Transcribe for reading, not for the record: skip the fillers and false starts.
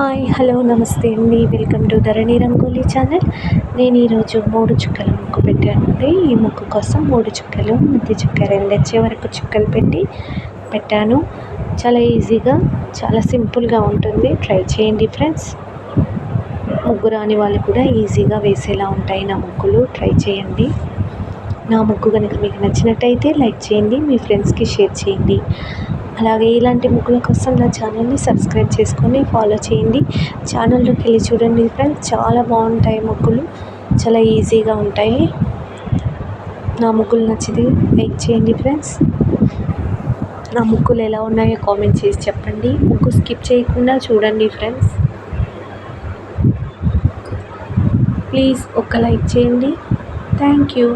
Hi hello నమస్తే అండి. Welcome to Dharani rangoli channel. నేను ఈరోజు 3 చుక్కల ముగ్గు పెట్టానండి. ఈ ముగ్గు కోసం 3 చుక్కలు మధ్య చుక్క రెండొచ్చే వరకు చుక్కలు పెట్టాను. చాలా ఈజీగా చాలా సింపుల్గా ఉంటుంది. ట్రై చేయండి ఫ్రెండ్స్. ముగ్గు రాని వాళ్ళు కూడా ఈజీగా వేసేలా ఉంటాయి నా ముగ్గులు. ట్రై చేయండి. నా ముగ్గు కనుక మీకు నచ్చినట్టయితే లైక్ చేయండి, మీ ఫ్రెండ్స్కి షేర్ చేయండి. అలాగే ఇలాంటి ముగ్గుల కోసం నా ఛానల్ని సబ్స్క్రైబ్ చేసుకొని ఫాలో చేయండి. ఛానల్లోకి వెళ్ళి చూడండి ఫ్రెండ్స్, చాలా బాగుంటాయి ముగ్గులు, చాలా ఈజీగా ఉంటాయి. నా ముగ్గులు నచ్చితే లైక్ చేయండి ఫ్రెండ్స్. నా ముగ్గులు ఎలా ఉన్నాయో కామెంట్ చేసి చెప్పండి. ముగ్గు స్కిప్ చేయకుండా చూడండి ఫ్రెండ్స్. ప్లీజ్ ఒక లైక్ చేయండి. Thank you.